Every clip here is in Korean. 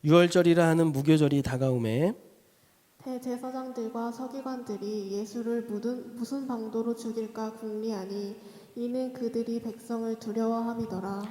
유월절이라 하는 무교절이 다가오매 대제사장들과 서기관들이 예수를 무슨 방도로 죽일까 궁리하니 이는 그들이 백성을 두려워함이더라.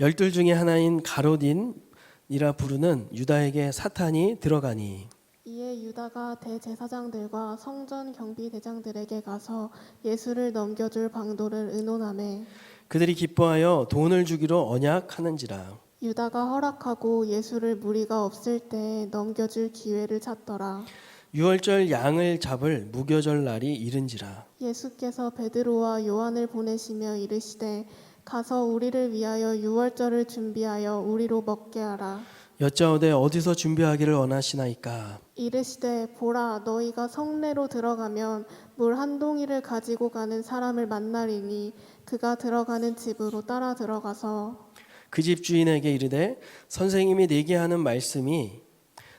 12 중에 하나인 가롯인이라 부르는 유다에게 사탄이 들어가니 이에 유다가 대제사장들과 성전 경비대장들에게 가서 예수를 넘겨줄 방도를 의논하매 그들이 기뻐하여 돈을 주기로 언약하는지라. 유다가 허락하고 예수를 무리가 없을 때 넘겨줄 기회를 찾더라. 유월절 양을 잡을 무교절 날이 이른지라. 예수께서 베드로와 요한을 보내시며 이르시되 가서 우리를 위하여 유월절을 준비하여 우리로 먹게 하라. 여짜오되 어디서 준비하기를 원하시나이까. 이르시되 보라 너희가 성내로 들어가면 물 한 동이를 가지고 가는 사람을 만나리니 그가 들어가는 집으로 따라 들어가서 그 집 주인에게 이르되 선생님이 내게 하는 말씀이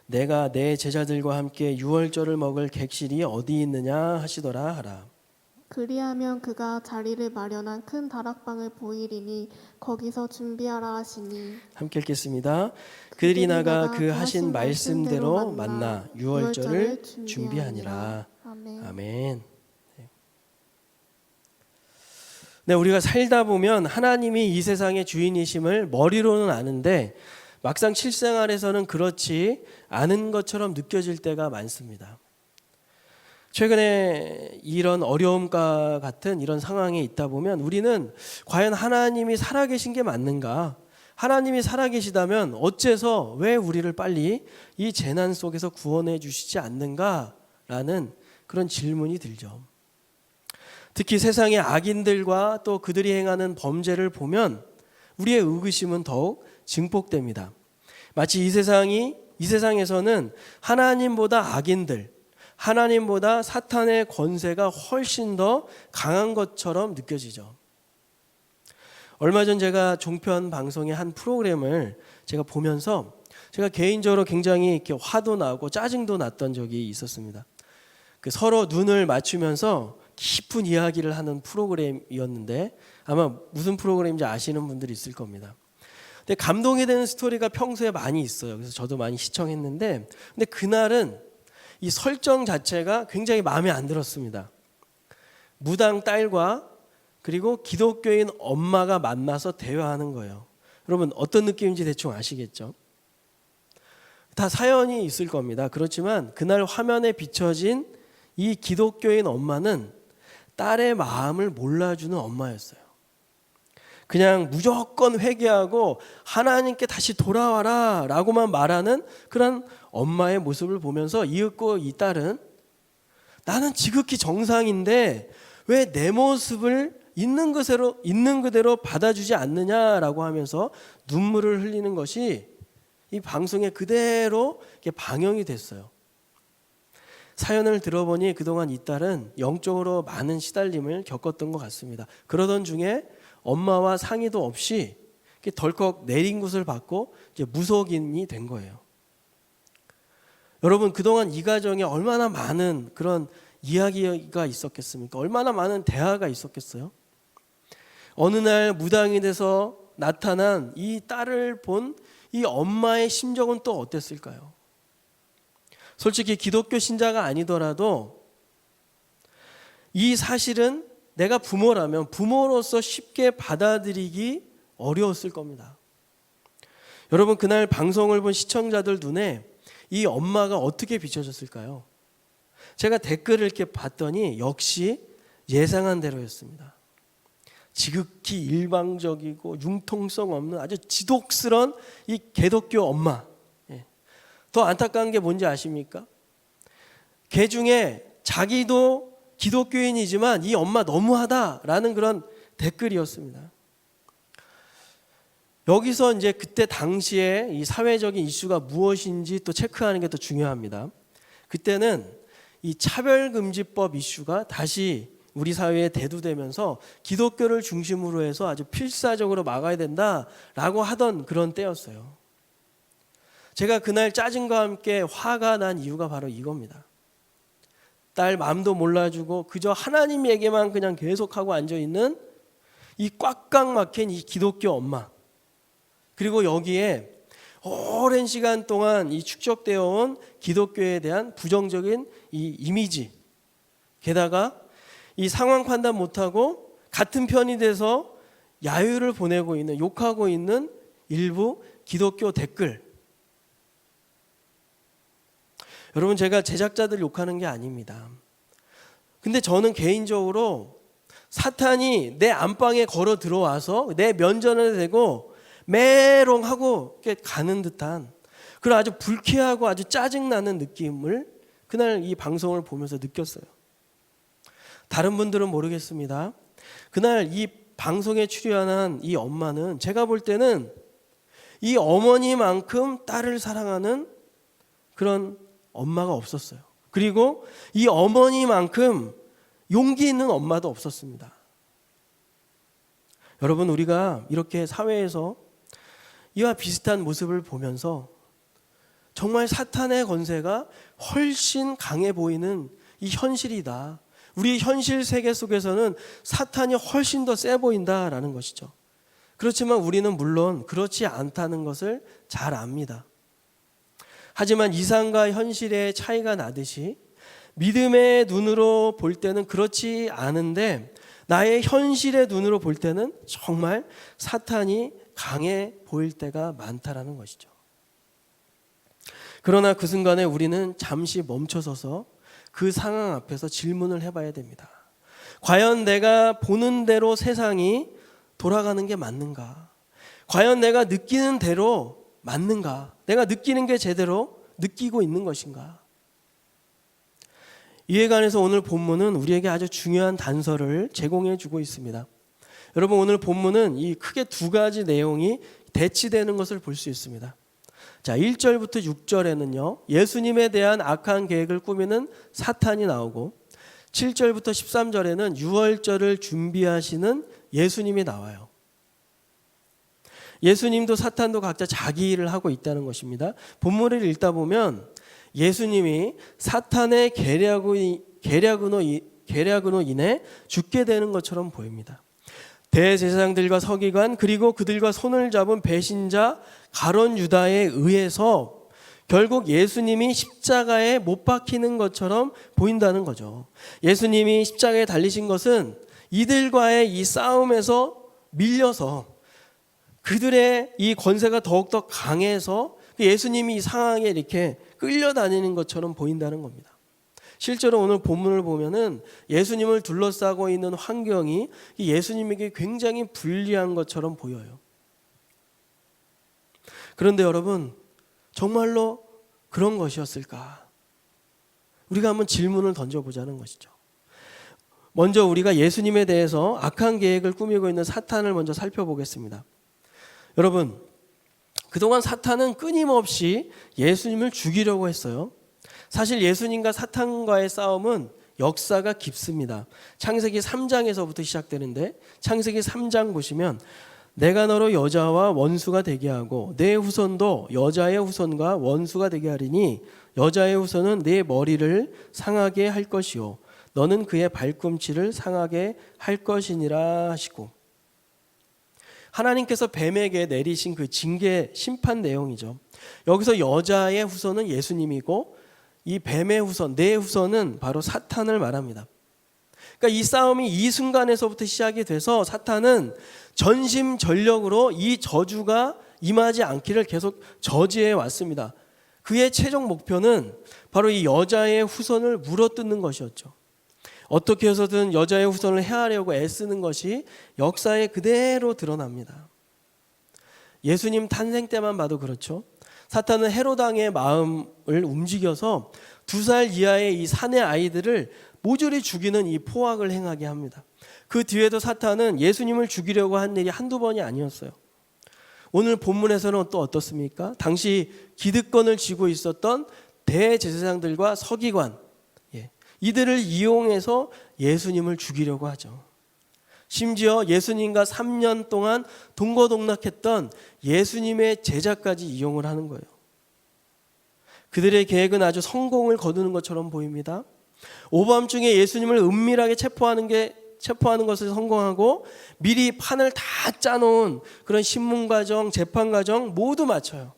내가 내 제자들과 함께 유월절을 먹을 객실이 어디 있느냐 하시더라 하라. 그리하면 그가 자리를 마련한 큰 다락방을 보이리니 거기서 준비하라 하시니 함께 읽겠습니다. 그들이 나가 그 하신 말씀대로 만나 유월절을 준비하니라. 아멘. 아멘. 네, 우리가 살다 보면 하나님이 이 세상의 주인이심을 머리로는 아는데 막상 실생활에서는 그렇지 않은 것처럼 느껴질 때가 많습니다. 최근에 이런 어려움과 같은 이런 상황에 있다 보면 우리는 과연 하나님이 살아계신 게 맞는가? 하나님이 살아계시다면 어째서 왜 우리를 빨리 이 재난 속에서 구원해 주시지 않는가라는 그런 질문이 들죠. 특히 세상의 악인들과 또 그들이 행하는 범죄를 보면 우리의 의구심은 더욱 증폭됩니다. 마치 이 세상에서는 하나님보다 악인들, 하나님보다 사탄의 권세가 훨씬 더 강한 것처럼 느껴지죠. 얼마 전 제가 종편 방송의 한 프로그램을 제가 보면서 제가 개인적으로 굉장히 이렇게 화도 나고 짜증도 났던 적이 있었습니다. 서로 눈을 맞추면서 깊은 이야기를 하는 프로그램이었는데 아마 무슨 프로그램인지 아시는 분들이 있을 겁니다. 근데 감동이 되는 스토리가 평소에 많이 있어요. 그래서 저도 많이 시청했는데 근데 그날은 이 설정 자체가 굉장히 마음에 안 들었습니다. 무당 딸과 그리고 기독교인 엄마가 만나서 대화하는 거예요. 여러분 어떤 느낌인지 대충 아시겠죠? 다 사연이 있을 겁니다. 그렇지만 그날 화면에 비춰진 이 기독교인 엄마는 딸의 마음을 몰라주는 엄마였어요. 그냥 무조건 회개하고 하나님께 다시 돌아와라 라고만 말하는 그런 엄마의 모습을 보면서 이윽고 이 딸은 나는 지극히 정상인데 왜 내 모습을 있는 그대로 받아주지 않느냐라고 하면서 눈물을 흘리는 것이 이 방송에 그대로 방영이 됐어요. 사연을 들어보니 그동안 이 딸은 영적으로 많은 시달림을 겪었던 것 같습니다. 그러던 중에 엄마와 상의도 없이 덜컥 내린 것을 받고 이제 무속인이 된 거예요. 여러분 그동안 이 가정에 얼마나 많은 그런 이야기가 있었겠습니까? 얼마나 많은 대화가 있었겠어요? 어느 날 무당이 돼서 나타난 이 딸을 본 이 엄마의 심정은 또 어땠을까요? 솔직히 기독교 신자가 아니더라도 이 사실은 내가 부모라면 부모로서 쉽게 받아들이기 어려웠을 겁니다. 여러분 그날 방송을 본 시청자들 눈에 이 엄마가 어떻게 비춰졌을까요? 제가 댓글을 이렇게 봤더니 역시 예상한 대로였습니다. 지극히 일방적이고 융통성 없는 아주 지독스러운 이 기독교 엄마. 더 안타까운 게 뭔지 아십니까? 개 중에 자기도 기독교인이지만 이 엄마 너무하다라는 그런 댓글이었습니다. 여기서 이제 그때 당시에 이 사회적인 이슈가 무엇인지 또 체크하는 게 더 중요합니다. 그때는 이 차별금지법 이슈가 다시 우리 사회에 대두되면서 기독교를 중심으로 해서 아주 필사적으로 막아야 된다라고 하던 그런 때였어요. 제가 그날 짜증과 함께 화가 난 이유가 바로 이겁니다. 딸 마음도 몰라주고 그저 하나님에게만 그냥 계속하고 앉아있는 이 꽉꽉 막힌 이 기독교 엄마, 그리고 여기에 오랜 시간 동안 이 축적되어 온 기독교에 대한 부정적인 이 이미지, 게다가 이 상황 판단 못하고 같은 편이 돼서 야유를 보내고 있는, 욕하고 있는 일부 기독교 댓글. 여러분, 제가 제작자들 욕하는 게 아닙니다. 근데 저는 개인적으로 사탄이 내 안방에 걸어 들어와서 내 면전에 대고 메롱하고 가는 듯한 그런 아주 불쾌하고 아주 짜증나는 느낌을 그날 이 방송을 보면서 느꼈어요. 다른 분들은 모르겠습니다. 그날 이 방송에 출연한 이 엄마는 제가 볼 때는 이 어머니만큼 딸을 사랑하는 그런 엄마가 없었어요. 그리고 이 어머니만큼 용기 있는 엄마도 없었습니다. 여러분, 우리가 이렇게 사회에서 이와 비슷한 모습을 보면서 정말 사탄의 권세가 훨씬 강해 보이는 이 현실이다. 우리 현실 세계 속에서는 사탄이 훨씬 더 세 보인다라는 것이죠. 그렇지만 우리는 물론 그렇지 않다는 것을 잘 압니다. 하지만 이상과 현실의 차이가 나듯이 믿음의 눈으로 볼 때는 그렇지 않은데 나의 현실의 눈으로 볼 때는 정말 사탄이 강해 보일 때가 많다라는 것이죠. 그러나 그 순간에 우리는 잠시 멈춰서서 그 상황 앞에서 질문을 해봐야 됩니다. 과연 내가 보는 대로 세상이 돌아가는 게 맞는가? 과연 내가 느끼는 대로 맞는가? 내가 느끼는 게 제대로 느끼고 있는 것인가? 이에 관해서 오늘 본문은 우리에게 아주 중요한 단서를 제공해 주고 있습니다. 여러분, 오늘 본문은 이 크게 두 가지 내용이 대치되는 것을 볼 수 있습니다. 자, 1절부터 6절에는요, 예수님에 대한 악한 계획을 꾸미는 사탄이 나오고 7절부터 13절에는 유월절을 준비하시는 예수님이 나와요. 예수님도 사탄도 각자 자기 일을 하고 있다는 것입니다. 본문을 읽다 보면 예수님이 사탄의 계략으로 인해 죽게 되는 것처럼 보입니다. 대제사장들과 서기관 그리고 그들과 손을 잡은 배신자 가룟 유다에 의해서 결국 예수님이 십자가에 못 박히는 것처럼 보인다는 거죠. 예수님이 십자가에 달리신 것은 이들과의 이 싸움에서 밀려서 그들의 이 권세가 더욱더 강해서 예수님이 이 상황에 이렇게 끌려다니는 것처럼 보인다는 겁니다. 실제로 오늘 본문을 보면은 예수님을 둘러싸고 있는 환경이 예수님에게 굉장히 불리한 것처럼 보여요. 그런데 여러분, 정말로 그런 것이었을까? 우리가 한번 질문을 던져보자는 것이죠. 먼저 우리가 예수님에 대해서 악한 계획을 꾸미고 있는 사탄을 먼저 살펴보겠습니다. 여러분, 그동안 사탄은 끊임없이 예수님을 죽이려고 했어요. 사실 예수님과 사탄과의 싸움은 역사가 깊습니다. 창세기 3장에서부터 시작되는데 창세기 3장 보시면 내가 너로 여자와 원수가 되게 하고 내 후손도 여자의 후손과 원수가 되게 하리니 여자의 후손은 내 머리를 상하게 할 것이요 너는 그의 발꿈치를 상하게 할 것이니라 하시고, 하나님께서 뱀에게 내리신 그 징계 심판 내용이죠. 여기서 여자의 후손은 예수님이고 이 뱀의 후손, 내 후손은 바로 사탄을 말합니다. 그러니까 이 싸움이 이 순간에서부터 시작이 돼서 사탄은 전심전력으로 이 저주가 임하지 않기를 계속 저지해 왔습니다. 그의 최종 목표는 바로 이 여자의 후손을 물어뜯는 것이었죠. 어떻게 해서든 여자의 후손을 해하려고 애쓰는 것이 역사에 그대로 드러납니다. 예수님 탄생 때만 봐도 그렇죠. 사탄은 헤로당의 마음을 움직여서 2살 이하의 이 사내 아이들을 모조리 죽이는 이 포악을 행하게 합니다. 그 뒤에도 사탄은 예수님을 죽이려고 한 일이 한두 번이 아니었어요. 오늘 본문에서는 또 어떻습니까? 당시 기득권을 쥐고 있었던 대제사장들과 서기관, 이들을 이용해서 예수님을 죽이려고 하죠. 심지어 예수님과 3년 동안 동거동락했던 예수님의 제자까지 이용을 하는 거예요. 그들의 계획은 아주 성공을 거두는 것처럼 보입니다. 오밤중에 예수님을 은밀하게 체포하는 것을 성공하고 미리 판을 다 짜놓은 그런 신문 과정, 재판 과정 모두 마쳐요.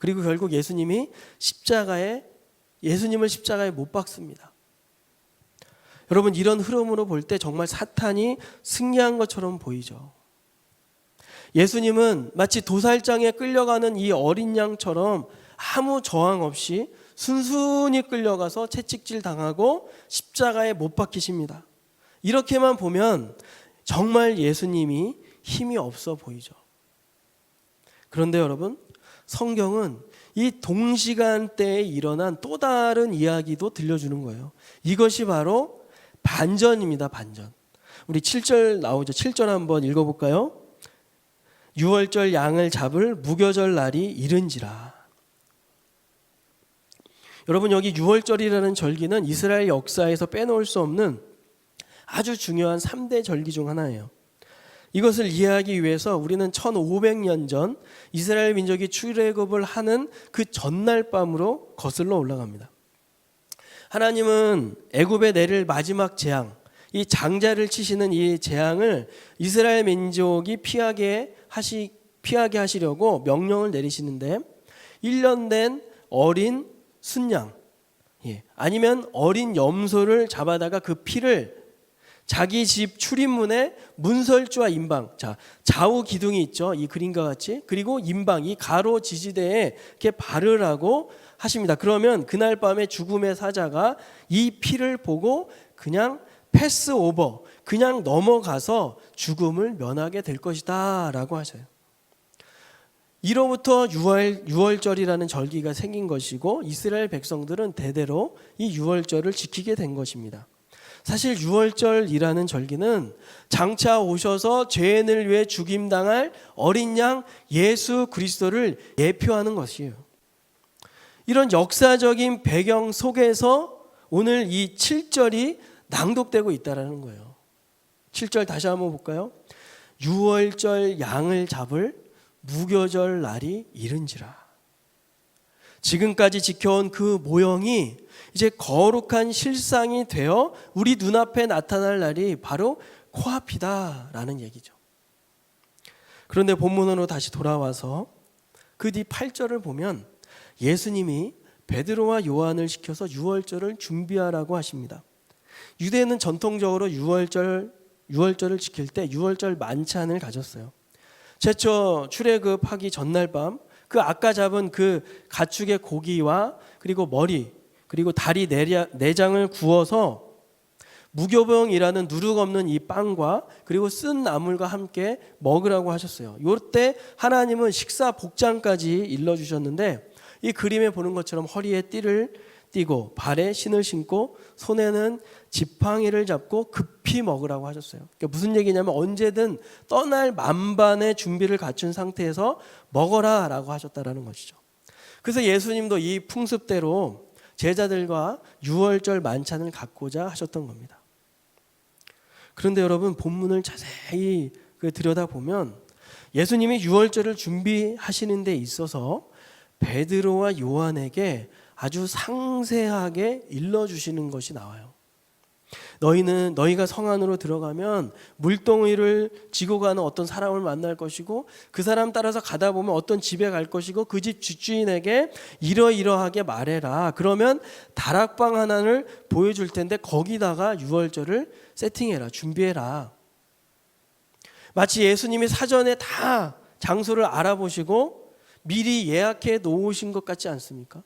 그리고 결국 예수님을 십자가에 못 박습니다. 여러분, 이런 흐름으로 볼 때 정말 사탄이 승리한 것처럼 보이죠. 예수님은 마치 도살장에 끌려가는 이 어린 양처럼 아무 저항 없이 순순히 끌려가서 채찍질 당하고 십자가에 못 박히십니다. 이렇게만 보면 정말 예수님이 힘이 없어 보이죠. 그런데 여러분, 성경은 이 동시간대에 일어난 또 다른 이야기도 들려주는 거예요. 이것이 바로 반전입니다. 반전. 우리 7절 나오죠. 7절 한번 읽어볼까요? 유월절 양을 잡을 무교절 날이 이른지라. 여러분, 여기 유월절이라는 절기는 이스라엘 역사에서 빼놓을 수 없는 아주 중요한 3대 절기 중 하나예요. 이것을 이해하기 위해서 우리는 1500년 전 이스라엘 민족이 출애굽을 하는 그 전날 밤으로 거슬러 올라갑니다. 하나님은 애굽에 내릴 마지막 재앙, 이 장자를 치시는 이 재앙을 이스라엘 민족이 피하게 하시려고 명령을 내리시는데 1년 된 어린 순양, 아니면 어린 염소를 잡아다가 그 피를 자기 집 출입문에 문설주와 임방, 좌우 기둥이 있죠. 이 그림과 같이. 그리고 임방, 이 가로 지지대에 이렇게 바르라고 하십니다. 그러면 그날 밤에 죽음의 사자가 이 피를 보고 그냥 패스 오버, 그냥 넘어가서 죽음을 면하게 될 것이다 라고 하셔요. 이로부터 유월절이라는 절기가 생긴 것이고 이스라엘 백성들은 대대로 이 유월절을 지키게 된 것입니다. 사실 유월절이라는 절기는 장차 오셔서 죄인을 위해 죽임당할 어린 양 예수 그리스도를 예표하는 것이에요. 이런 역사적인 배경 속에서 오늘 이 7절이 낭독되고 있다는 거예요. 7절 다시 한번 볼까요? 유월절 양을 잡을 무교절 날이 이른지라. 지금까지 지켜온 그 모형이 이제 거룩한 실상이 되어 우리 눈앞에 나타날 날이 바로 코앞이다라는 얘기죠. 그런데 본문으로 다시 돌아와서 그 뒤 8절을 보면 예수님이 베드로와 요한을 시켜서 유월절을 준비하라고 하십니다. 유대는 전통적으로 유월절을 지킬 때 유월절 만찬을 가졌어요. 최초 출애굽하기 전날 밤 그 아까 잡은 그 가축의 고기와 그리고 머리 그리고 다리 내장을 구워서 무교병이라는 누룩 없는 이 빵과 그리고 쓴 나물과 함께 먹으라고 하셨어요. 이때 하나님은 식사 복장까지 일러주셨는데 이 그림에 보는 것처럼 허리에 띠를 띠고 발에 신을 신고 손에는 지팡이를 잡고 급히 먹으라고 하셨어요. 그러니까 무슨 얘기냐면 언제든 떠날 만반의 준비를 갖춘 상태에서 먹어라 라고 하셨다라는 것이죠. 그래서 예수님도 이 풍습대로 제자들과 유월절 만찬을 갖고자 하셨던 겁니다. 그런데 여러분, 본문을 자세히 들여다보면 예수님이 유월절을 준비하시는 데 있어서 베드로와 요한에게 아주 상세하게 일러주시는 것이 나와요. 너희가 성 안으로 들어가면 물동이를 지고 가는 어떤 사람을 만날 것이고 그 사람 따라서 가다 보면 어떤 집에 갈 것이고 그 집 집주인에게 이러이러하게 말해라. 그러면 다락방 하나를 보여줄 텐데 거기다가 유월절을 세팅해라, 준비해라. 마치 예수님이 사전에 다 장소를 알아보시고 미리 예약해 놓으신 것 같지 않습니까?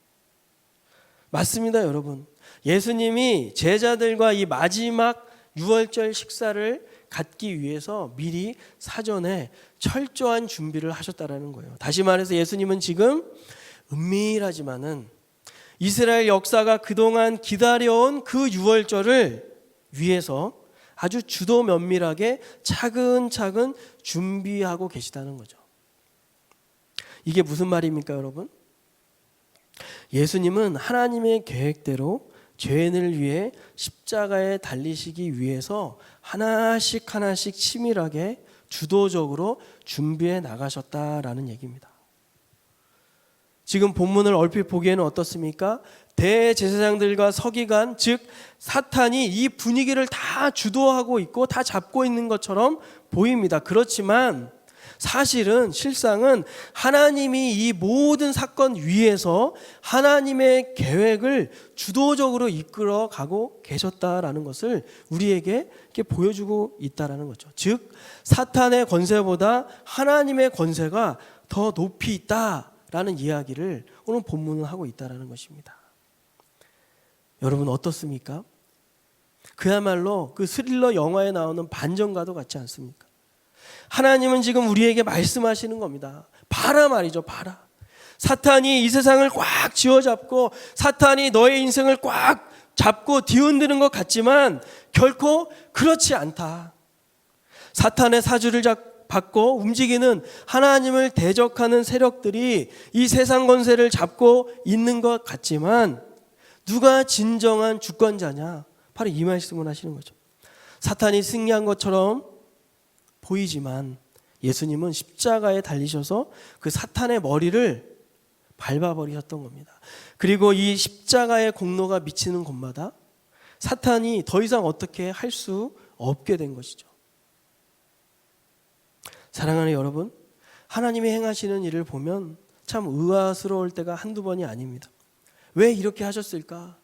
맞습니다, 여러분. 예수님이 제자들과 이 마지막 유월절 식사를 갖기 위해서 미리 사전에 철저한 준비를 하셨다라는 거예요. 다시 말해서 예수님은 지금 은밀하지만은 이스라엘 역사가 그동안 기다려온 그 유월절을 위해서 아주 주도 면밀하게 차근차근 준비하고 계시다는 거죠. 이게 무슨 말입니까, 여러분? 예수님은 하나님의 계획대로 죄인을 위해 십자가에 달리시기 위해서 하나씩 치밀하게 주도적으로 준비해 나가셨다라는 얘기입니다. 지금 본문을 얼핏 보기에는 어떻습니까? 대제사장들과 서기관, 즉 사탄이 이 분위기를 다 주도하고 있고 다 잡고 있는 것처럼 보입니다. 그렇지만 사실은 실상은 하나님이 이 모든 사건 위에서 하나님의 계획을 주도적으로 이끌어 가고 계셨다라는 것을 우리에게 이렇게 보여주고 있다라는 거죠. 즉 사탄의 권세보다 하나님의 권세가 더 높이 있다라는 이야기를 오늘 본문은 하고 있다라는 것입니다. 여러분 어떻습니까? 그야말로 그 스릴러 영화에 나오는 반전과도 같지 않습니까? 하나님은 지금 우리에게 말씀하시는 겁니다. 봐라 말이죠. 봐라. 사탄이 이 세상을 꽉 쥐어잡고 사탄이 너의 인생을 꽉 잡고 뒤흔드는 것 같지만 결코 그렇지 않다. 사탄의 사주를 받고 움직이는 하나님을 대적하는 세력들이 이 세상 권세를 잡고 있는 것 같지만 누가 진정한 주권자냐? 바로 이 말씀을 하시는 거죠. 사탄이 승리한 것처럼 보이지만 예수님은 십자가에 달리셔서 그 사탄의 머리를 밟아버리셨던 겁니다. 그리고 이 십자가의 공로가 미치는 곳마다 사탄이 더 이상 어떻게 할 수 없게 된 것이죠. 사랑하는 여러분, 하나님이 행하시는 일을 보면 참 의아스러울 때가 한두 번이 아닙니다. 왜 이렇게 하셨을까?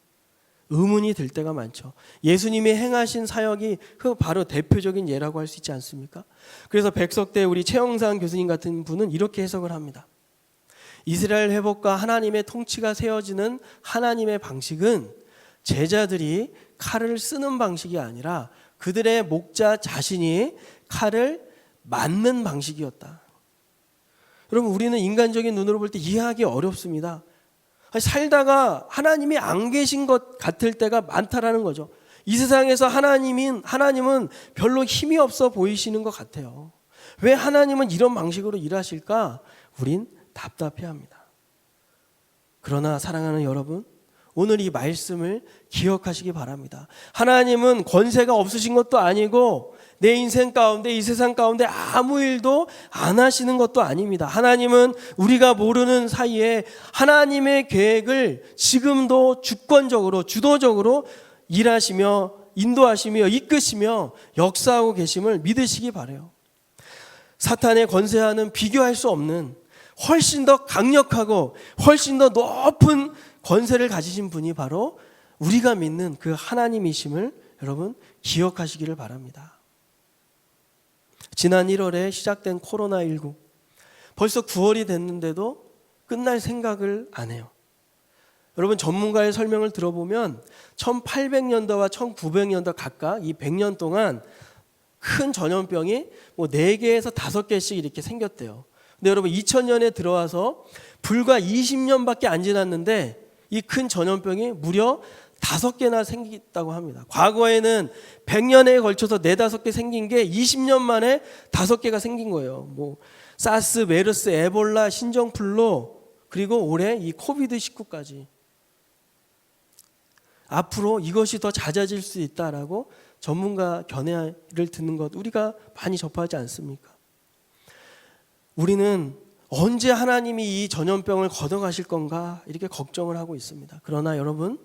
의문이 들 때가 많죠. 예수님이 행하신 사역이 그 바로 대표적인 예라고 할 수 있지 않습니까? 그래서 백석대 우리 최영상 교수님 같은 분은 이렇게 해석을 합니다. 이스라엘 회복과 하나님의 통치가 세워지는 하나님의 방식은 제자들이 칼을 쓰는 방식이 아니라 그들의 목자 자신이 칼을 맞는 방식이었다. 여러분 우리는 인간적인 눈으로 볼 때 이해하기 어렵습니다. 살다가 하나님이 안 계신 것 같을 때가 많다라는 거죠. 이 세상에서 하나님은 별로 힘이 없어 보이시는 것 같아요. 왜 하나님은 이런 방식으로 일하실까? 우린 답답해합니다. 그러나 사랑하는 여러분, 오늘 이 말씀을 기억하시기 바랍니다. 하나님은 권세가 없으신 것도 아니고 내 인생 가운데 이 세상 가운데 아무 일도 안 하시는 것도 아닙니다. 하나님은 우리가 모르는 사이에 하나님의 계획을 지금도 주권적으로 주도적으로 일하시며 인도하시며 이끄시며 역사하고 계심을 믿으시기 바라요. 사탄의 권세와는 비교할 수 없는 훨씬 더 강력하고 훨씬 더 높은 권세를 가지신 분이 바로 우리가 믿는 그 하나님이심을 여러분 기억하시기를 바랍니다. 지난 1월에 시작된 코로나19 벌써 9월이 됐는데도 끝날 생각을 안 해요. 여러분 전문가의 설명을 들어보면 1800년도와 1900년도 각각 이 100년 동안 큰 전염병이 뭐 4개에서 5개씩 이렇게 생겼대요. 근데 여러분 2000년에 들어와서 불과 20년밖에 안 지났는데 이 큰 전염병이 무려 5개나 생겼다고 합니다. 과거에는 100년에 걸쳐서 4, 5개 생긴 게 20년 만에 5개가 생긴 거예요. 뭐 사스, 메르스, 에볼라, 신종플루 그리고 올해 이 코비드19까지. 앞으로 이것이 더 잦아질 수 있다라고 전문가 견해를 듣는 것 우리가 많이 접하지 않습니까? 우리는 언제 하나님이 이 전염병을 걷어가실 건가 이렇게 걱정을 하고 있습니다. 그러나 여러분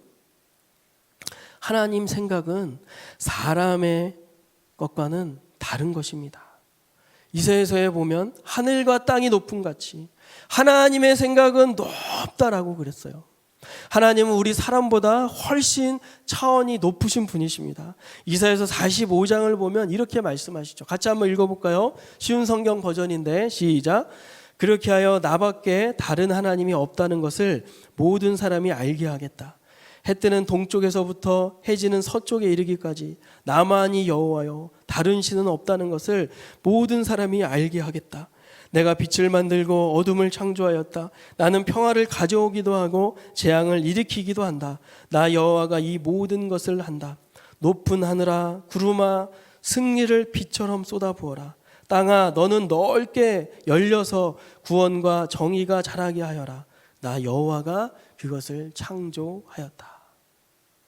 하나님 생각은 사람의 것과는 다른 것입니다. 이사야서에 보면 하늘과 땅이 높음 같이 하나님의 생각은 높다라고 그랬어요. 하나님은 우리 사람보다 훨씬 차원이 높으신 분이십니다. 이사야서 45장을 보면 이렇게 말씀하시죠. 같이 한번 읽어볼까요? 쉬운 성경 버전인데 시작. 그렇게 하여 나밖에 다른 하나님이 없다는 것을 모든 사람이 알게 하겠다. 해 뜨는 동쪽에서부터 해지는 서쪽에 이르기까지 나만이 여호와요 다른 신은 없다는 것을 모든 사람이 알게 하겠다. 내가 빛을 만들고 어둠을 창조하였다. 나는 평화를 가져오기도 하고 재앙을 일으키기도 한다. 나 여호와가 이 모든 것을 한다. 높은 하늘아 구름아 승리를 빛처럼 쏟아부어라. 땅아 너는 넓게 열려서 구원과 정의가 자라게 하여라. 나 여호와가 그것을 창조하였다.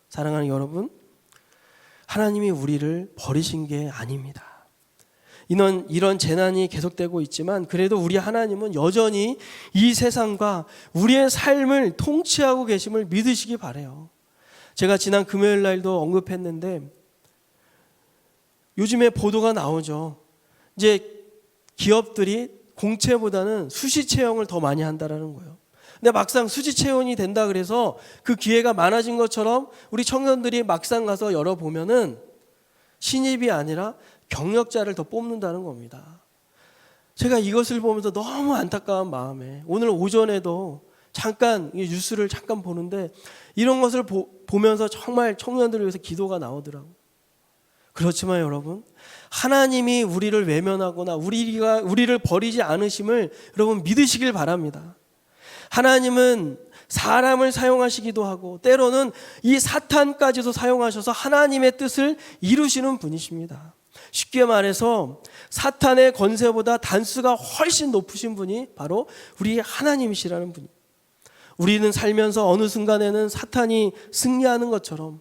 사랑하는 여러분, 하나님이 우리를 버리신 게 아닙니다. 이런 재난이 계속되고 있지만 그래도 우리 하나님은 여전히 이 세상과 우리의 삶을 통치하고 계심을 믿으시기 바라요. 제가 지난 금요일 날도 언급했는데 요즘에 보도가 나오죠. 이제 기업들이 공채보다는 수시 채용을 더 많이 한다라는 거예요. 근데 막상 수시 채용이 된다 그래서 그 기회가 많아진 것처럼 우리 청년들이 막상 가서 열어보면은 신입이 아니라 경력자를 더 뽑는다는 겁니다. 제가 이것을 보면서 너무 안타까운 마음에 오늘 오전에도 잠깐 이 뉴스를 잠깐 보는데 이런 것을 보면서 정말 청년들을 위해서 기도가 나오더라고요. 그렇지만 여러분, 하나님이 우리를 외면하거나 우리를 버리지 않으심을 여러분 믿으시길 바랍니다. 하나님은 사람을 사용하시기도 하고 때로는 이 사탄까지도 사용하셔서 하나님의 뜻을 이루시는 분이십니다. 쉽게 말해서 사탄의 권세보다 단수가 훨씬 높으신 분이 바로 우리 하나님이시라는 분입니다. 우리는 살면서 어느 순간에는 사탄이 승리하는 것처럼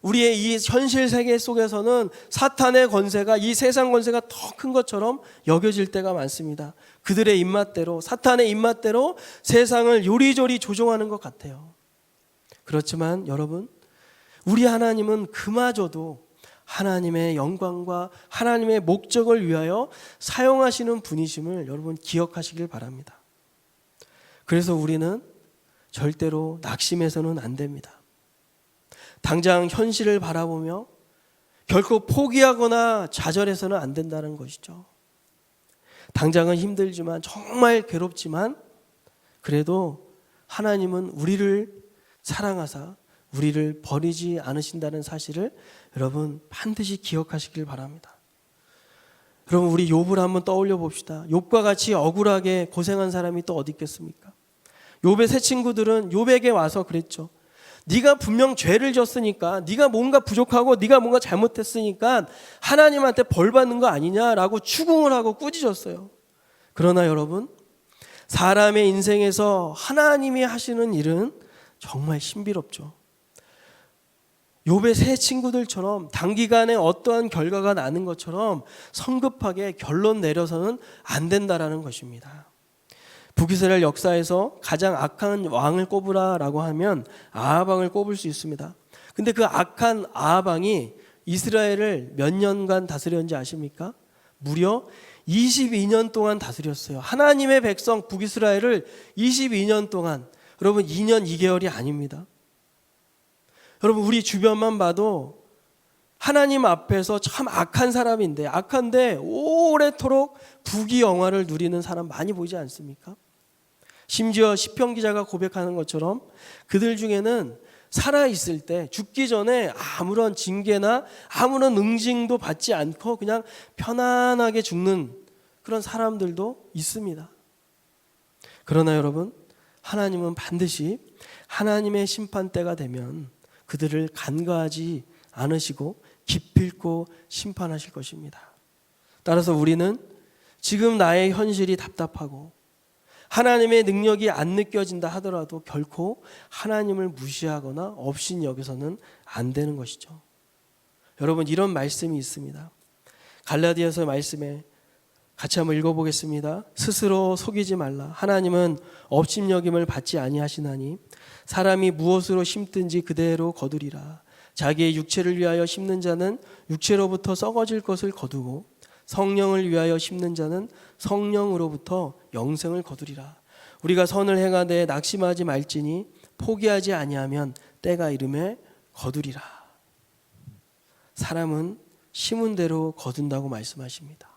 우리의 이 현실 세계 속에서는 사탄의 권세가 이 세상 권세가 더 큰 것처럼 여겨질 때가 많습니다. 그들의 입맛대로, 사탄의 입맛대로 세상을 요리조리 조종하는 것 같아요. 그렇지만 여러분, 우리 하나님은 그마저도 하나님의 영광과 하나님의 목적을 위하여 사용하시는 분이심을 여러분 기억하시길 바랍니다. 그래서 우리는 절대로 낙심해서는 안 됩니다. 당장 현실을 바라보며 결코 포기하거나 좌절해서는 안 된다는 것이죠. 당장은 힘들지만 정말 괴롭지만 그래도 하나님은 우리를 사랑하사 우리를 버리지 않으신다는 사실을 여러분 반드시 기억하시길 바랍니다. 여러분, 우리 욥을 한번 떠올려 봅시다. 욥과 같이 억울하게 고생한 사람이 또 어디 있겠습니까? 욥의 세 친구들은 욥에게 와서 그랬죠. 네가 분명 죄를 졌으니까, 네가 뭔가 부족하고 네가 뭔가 잘못했으니까 하나님한테 벌 받는 거 아니냐라고 추궁을 하고 꾸짖었어요. 그러나 여러분, 사람의 인생에서 하나님이 하시는 일은 정말 신비롭죠. 욥의 세 친구들처럼 단기간에 어떠한 결과가 나는 것처럼 성급하게 결론 내려서는 안 된다라는 것입니다. 북이스라엘 역사에서 가장 악한 왕을 꼽으라라고 하면 아합 왕을 꼽을 수 있습니다. 근데 그 악한 아합 왕이 이스라엘을 몇 년간 다스렸는지 아십니까? 무려 22년 동안 다스렸어요. 하나님의 백성 북이스라엘을 22년 동안, 여러분 2년 2개월이 아닙니다. 여러분, 우리 주변만 봐도 하나님 앞에서 참 악한 사람인데, 악한데 오래도록 부귀영화를 누리는 사람 많이 보이지 않습니까? 심지어 시편 기자가 고백하는 것처럼 그들 중에는 살아있을 때 죽기 전에 아무런 징계나 아무런 응징도 받지 않고 그냥 편안하게 죽는 그런 사람들도 있습니다. 그러나 여러분, 하나님은 반드시 하나님의 심판대가 되면 그들을 간과하지 않으시고 기필코 심판하실 것입니다. 따라서 우리는 지금 나의 현실이 답답하고 하나님의 능력이 안 느껴진다 하더라도 결코 하나님을 무시하거나 업신여겨서는 안 되는 것이죠. 여러분, 이런 말씀이 있습니다. 갈라디아서 말씀에 같이 한번 읽어보겠습니다. 스스로 속이지 말라. 하나님은 업신여김을 받지 아니하시나니 사람이 무엇으로 심든지 그대로 거두리라. 자기의 육체를 위하여 심는 자는 육체로부터 썩어질 것을 거두고 성령을 위하여 심는 자는 성령으로부터 영생을 거두리라. 우리가 선을 행하되 낙심하지 말지니 포기하지 아니하면 때가 이름에 거두리라. 사람은 심은 대로 거둔다고 말씀하십니다.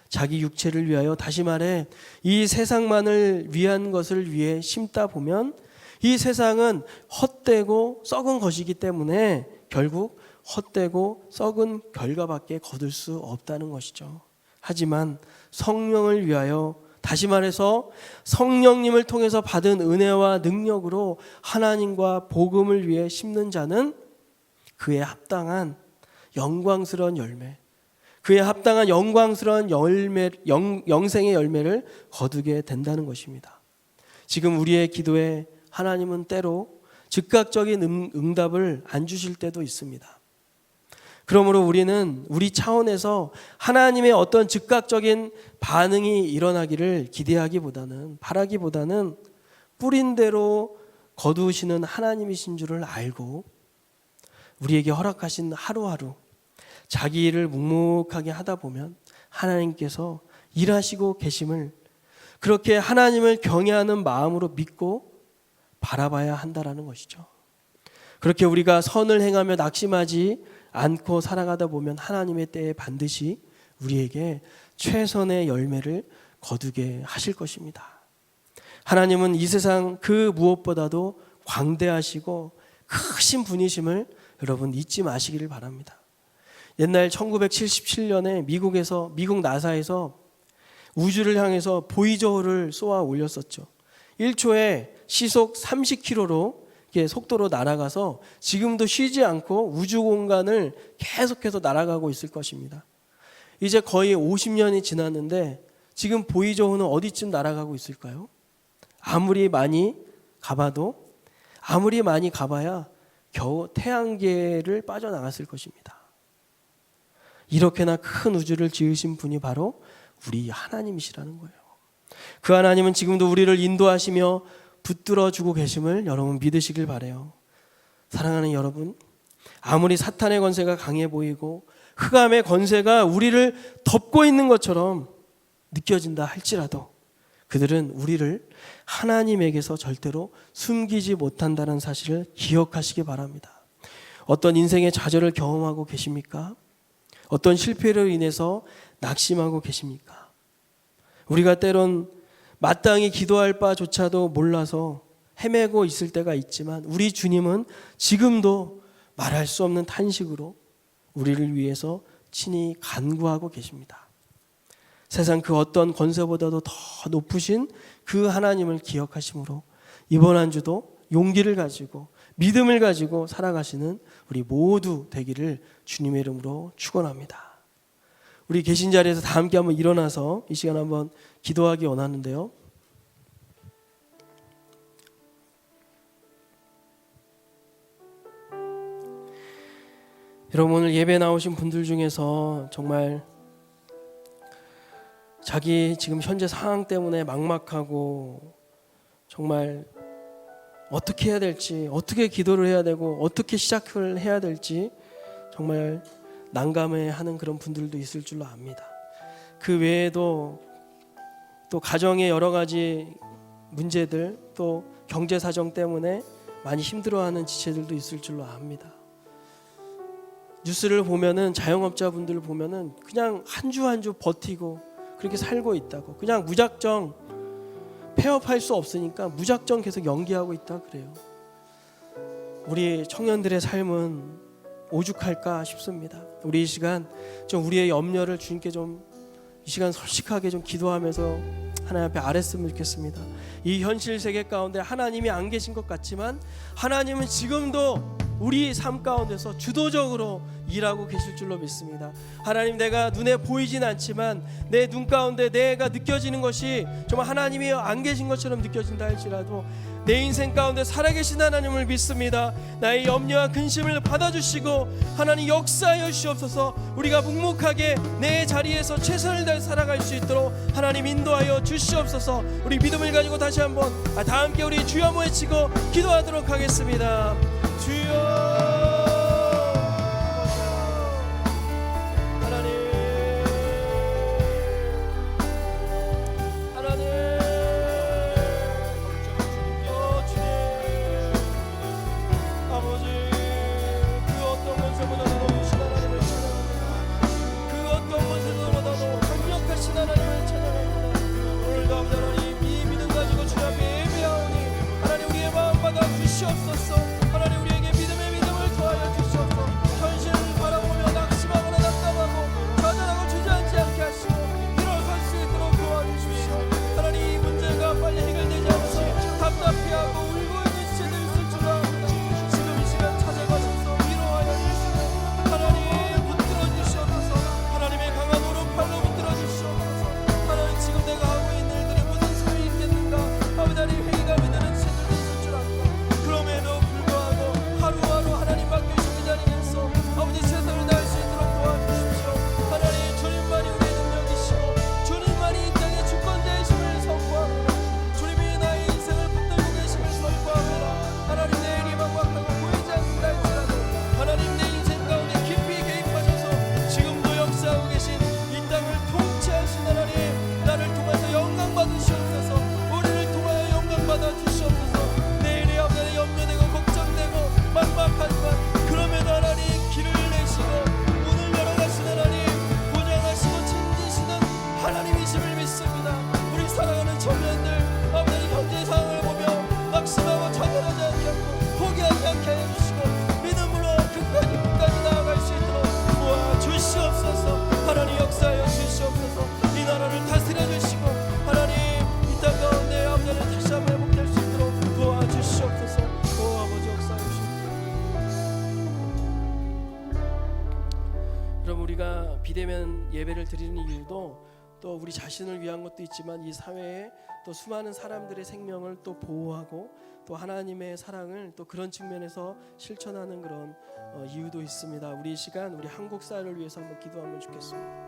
자기 육체를 위하여, 다시 말해 이 세상만을 위한 것을 위해 심다 보면 이 세상은 헛되고 썩은 것이기 때문에 결국 헛되고 썩은 결과밖에 거둘 수 없다는 것이죠. 하지만 성령을 위하여, 다시 말해서 성령님을 통해서 받은 은혜와 능력으로 하나님과 복음을 위해 심는 자는 그에 합당한 영광스러운 열매, 그에 합당한 영광스러운 열매, 영생의 열매를 거두게 된다는 것입니다. 지금 우리의 기도에 하나님은 때로 즉각적인 응답을 안 주실 때도 있습니다. 그러므로 우리는 우리 차원에서 하나님의 어떤 즉각적인 반응이 일어나기를 기대하기보다는, 바라기보다는 뿌린 대로 거두시는 하나님이신 줄을 알고 우리에게 허락하신 하루하루 자기 일을 묵묵하게 하다 보면 하나님께서 일하시고 계심을 그렇게 하나님을 경외하는 마음으로 믿고 바라봐야 한다라는 것이죠. 그렇게 우리가 선을 행하며 낙심하지 않고 살아가다 보면 하나님의 때에 반드시 우리에게 최선의 열매를 거두게 하실 것입니다. 하나님은 이 세상 그 무엇보다도 광대하시고 크신 분이심을 여러분 잊지 마시기를 바랍니다. 옛날 1977년에 미국 나사에서 우주를 향해서 보이저호를 쏘아 올렸었죠. 1초에 시속 30km로 속도로 날아가서 지금도 쉬지 않고 우주 공간을 계속해서 날아가고 있을 것입니다. 이제 거의 50년이 지났는데 지금 보이저호는 어디쯤 날아가고 있을까요? 아무리 많이 가봐야 겨우 태양계를 빠져나갔을 것입니다. 이렇게나 큰 우주를 지으신 분이 바로 우리 하나님이시라는 거예요. 그 하나님은 지금도 우리를 인도하시며 붙들어주고 계심을 여러분 믿으시길 바라요. 사랑하는 여러분, 아무리 사탄의 권세가 강해 보이고 흑암의 권세가 우리를 덮고 있는 것처럼 느껴진다 할지라도 그들은 우리를 하나님에게서 절대로 숨기지 못한다는 사실을 기억하시기 바랍니다. 어떤 인생의 좌절을 경험하고 계십니까? 어떤 실패로 인해서 낙심하고 계십니까? 우리가 때론 마땅히 기도할 바조차도 몰라서 헤매고 있을 때가 있지만 우리 주님은 지금도 말할 수 없는 탄식으로 우리를 위해서 친히 간구하고 계십니다. 세상 그 어떤 권세보다도 더 높으신 그 하나님을 기억하심으로 이번 한 주도 용기를 가지고 믿음을 가지고 살아가시는 우리 모두 되기를 주님의 이름으로 축원합니다. 우리 계신 자리에서 다 함께 한번 일어나서 이 시간 한번 기도하기 원하는데요. 여러분, 오늘 예배 나오신 분들 중에서 정말 자기 지금 현재 상황 때문에 막막하고 정말 어떻게 해야 될지, 어떻게 기도를 해야 되고 어떻게 시작을 해야 될지 정말 난감해하는 그런 분들도 있을 줄로 압니다. 그 외에도 또 가정의 여러 가지 문제들, 또 경제 사정 때문에 많이 힘들어하는 지체들도 있을 줄로 압니다. 뉴스를 보면은 자영업자분들을 보면은 그냥 한 주 한 주 버티고 그렇게 살고 있다고, 그냥 무작정 폐업할 수 없으니까 무작정 계속 연기하고 있다 그래요. 우리 청년들의 삶은 오죽할까 싶습니다. 우리 이 시간 좀 우리의 염려를 주님께 좀 이 시간 솔직하게 좀 기도하면서 하나님 앞에 아랬으면 좋겠습니다. 이 현실 세계 가운데 하나님이 안 계신 것 같지만 하나님은 지금도 우리 삶 가운데서 주도적으로 일하고 계실 줄로 믿습니다. 하나님, 내가 눈에 보이진 않지만 내 눈 가운데 내가 느껴지는 것이 정말 하나님이 안 계신 것처럼 느껴진다 할지라도 내 인생 가운데 살아계신 하나님을 믿습니다. 나의 염려와 근심을 받아주시고 하나님 역사하여 주시옵소서. 우리가 묵묵하게 내 자리에서 최선을 다해 살아갈 수 있도록 하나님 인도하여 주시옵소서. 우리 믿음을 가지고 다시 한번 다 함께 우리 주여 한번 외치고 기도하도록 하겠습니다. 주여, 주시옵소서. 하나님, 우리에게 믿음의 믿음을 드리는 이유도 또 우리 자신을 위한 것도 있지만 이 사회에 또 수많은 사람들의 생명을 또 보호하고 또 하나님의 사랑을 또 그런 측면에서 실천하는 그런 이유도 있습니다. 우리 이 시간 우리 한국 사회를 위해서 한번 기도하면 좋겠습니다.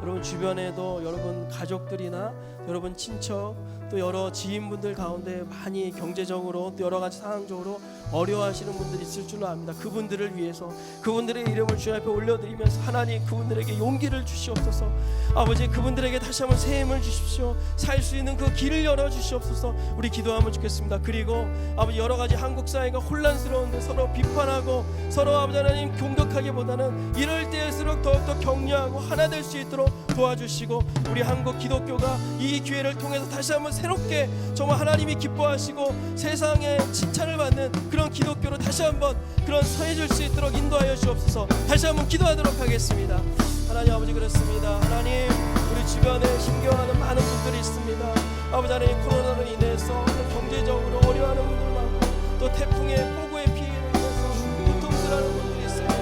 여러분 주변에도 여러분 가족들이나 여러분 친척 또 여러 지인분들 가운데 많이 경제적으로 또 여러 가지 상황적으로 어려워하시는 분들이 있을 줄로 압니다. 그분들을 위해서 그분들의 이름을 주님 앞에 올려드리면서 하나님 그분들에게 용기를 주시옵소서. 아버지 그분들에게 다시 한번 새 힘을 주십시오. 살 수 있는 그 길을 열어주시옵소서. 우리 기도하면 좋겠습니다. 그리고 아버지 여러 가지 한국 사회가 혼란스러운데 서로 비판하고 서로 아버지 하나님 공격하기보다는 이럴 때일수록 더욱더 격려하고 하나 될 수 있도록 도와주시고 우리 한국 기독교가 이 기회를 통해서 다시 한번 새롭게 정말 하나님이 기뻐하시고 세상에 칭찬을 받는 그런 기독교로 다시 한번 그런 서해질 수 있도록 인도하여 주옵소서. 다시 한번 기도하도록 하겠습니다. 하나님 아버지 그렇습니다. 하나님 우리 주변에 힘겨워하는 많은 분들이 있습니다. 아버지 하나님 코로나로 인해서 경제적으로 어려워하는 분들 많고 또 태풍의 폭우의 피해로 인해서 고통스러워하는 분들이 있습니다.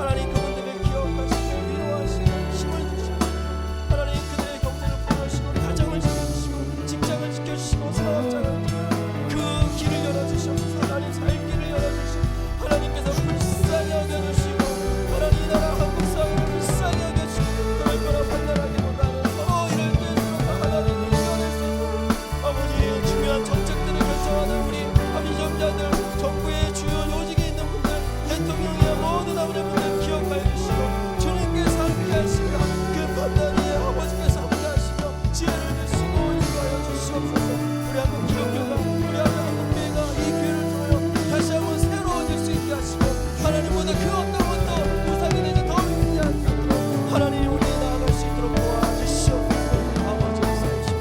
하나님 그분들을 기억하시고 위로하시고 힘을 주시고 하나님 그들의 경제를 풀어주시고 가정을 지켜주시고 직장을 지켜주시고 사업장을 그 길을 열어주시옵소서. 하나님 살 길을 열어주시고 하나님께서 불쌍히 여겨주시고 하나님 이 나라 한국 사회를 불쌍히 여겨주시고 그럴 거라 판단하기보다는 서로 이럴 때일수록 하나님을 이겨낼 수 있도록 아버지 중요한 정책들을 결정하는 우리 비전자들 정부의 주요 요직에 있는 분들 대통령이야 모든 아버지 분들 기억하여 주시고 주님께서 함께 하시며 그 판단에 아버지께서 함께 하시며 지혜를 주시고 인도하여 주시옵소서. 우리 한국 기독교가 우리 한국 교회가 이 기회를 통하여 다시 한번 새로워질 수 있게 하시고 하나님보다 그 어떤 것도 우상이 되지 더 믿지 않도록 하나님 우리 나아갈 수 있도록 도와주시옵소서. 아버지 역사하시옵소서.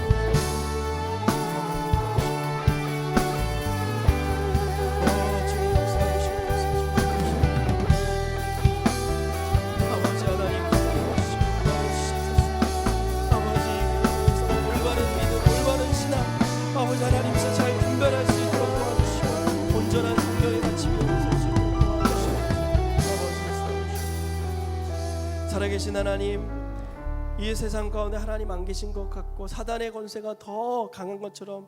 아버지 하나님 아버지 올바른 믿음 올바른 신앙 아버지 하나님께서 잘 분별할 수 있도록 도와주시고 온전한 성경의 가치를 설 수 있도록 도와주시고 아버지 살아계신 하나님 이 세상 가운데 하나님 안 계신 것 같고 사단의 권세가 더 강한 것처럼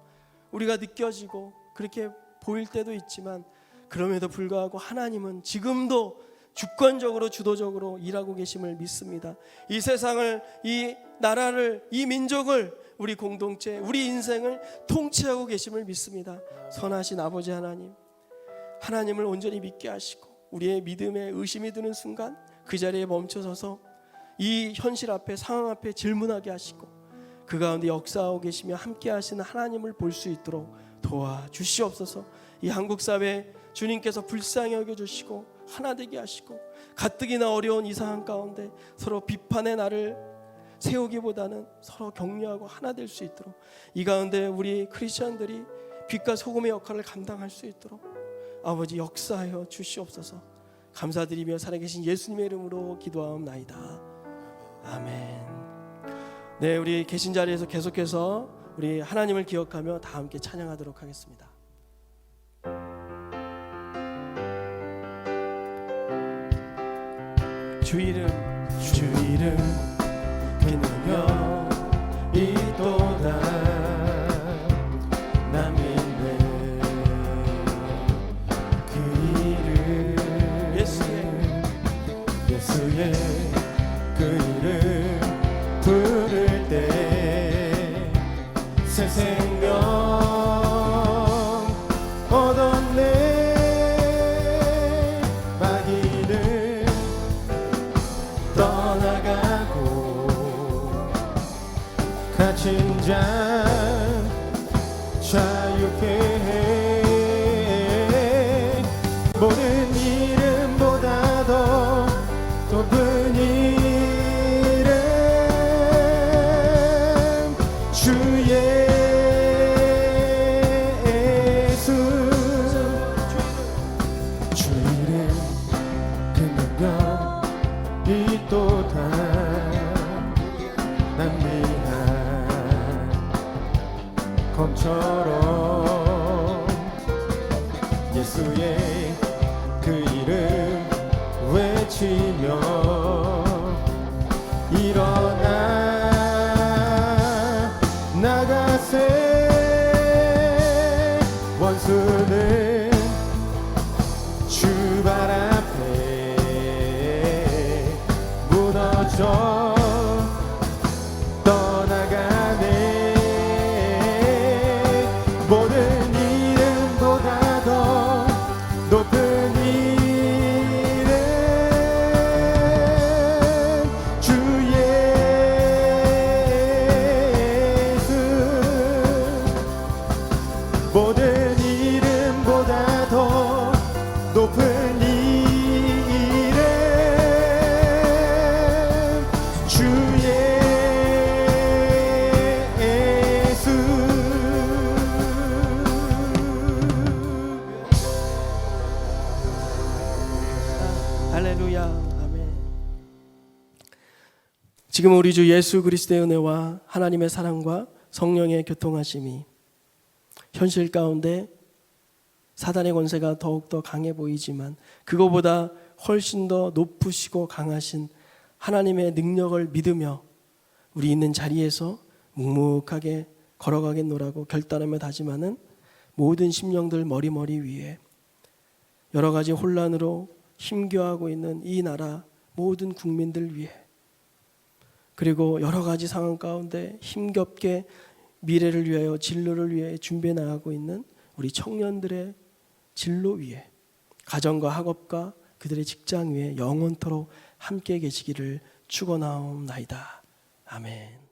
우리가 느껴지고 그렇게 보일 때도 있지만 그럼에도 불구하고 하나님은 지금도 주권적으로 주도적으로 일하고 계심을 믿습니다. 이 세상을 이 나라를 이 민족을 우리 공동체 우리 인생을 통치하고 계심을 믿습니다. 선하신 아버지 하나님 하나님을 온전히 믿게 하시고 우리의 믿음에 의심이 드는 순간 그 자리에 멈춰서서 이 현실 앞에 상황 앞에 질문하게 하시고 그 가운데 역사하고 계시며 함께 하시는 하나님을 볼 수 있도록 도와주시옵소서. 이 한국 사회 주님께서 불쌍히 여겨주시고 하나 되게 하시고 가뜩이나 어려운 이 상황 가운데 서로 비판의 날을 세우기보다는 서로 격려하고 하나 될 수 있도록 이 가운데 우리 크리스천들이 빛과 소금의 역할을 감당할 수 있도록 아버지 역사하여 주시옵소서. 감사드리며 살아계신 예수님의 이름으로 기도하옵나이다. 아멘. 네, 우리 계신 자리에서 계속해서 우리 하나님을 기억하며 다 함께 찬양하도록 하겠습니다. 주 이름 기누며 이도다 나 믿네 그 이름 예수의 그 이름 부를 때 새 생명 얻었네. 마귀는 떠나가고 갇힌 자 자유케 해. 모든 이름보다 더 높은 이름 주 예수. 주 이름 그 능력 있도다. 난 미안 검처럼 예수의 그 이름 외치며 일어나 자세 원수는 주 발 앞에 무너져 떠나가네. 모든 이름보다 더 높은 이름 주 예수. 모든 이름보다 더 높은 이름 주 예수. 할렐루야. 아멘. 지금 우리 주 예수 그리스도의 은혜와 하나님의 사랑과 성령의 교통하심이 현실 가운데 사단의 권세가 더욱더 강해 보이지만 그거보다 훨씬 더 높으시고 강하신 하나님의 능력을 믿으며 우리 있는 자리에서 묵묵하게 걸어가겠노라고 결단하며 다짐하는 모든 심령들 머리 위에 여러 가지 혼란으로 힘겨워하고 있는 이 나라 모든 국민들 위해 그리고 여러 가지 상황 가운데 힘겹게 미래를 위하여 진로를 위해 준비해 나가고 있는 우리 청년들의 진로 위에 가정과 학업과 그들의 직장 위에 영원토록 함께 계시기를 축원하옵나이다. 아멘.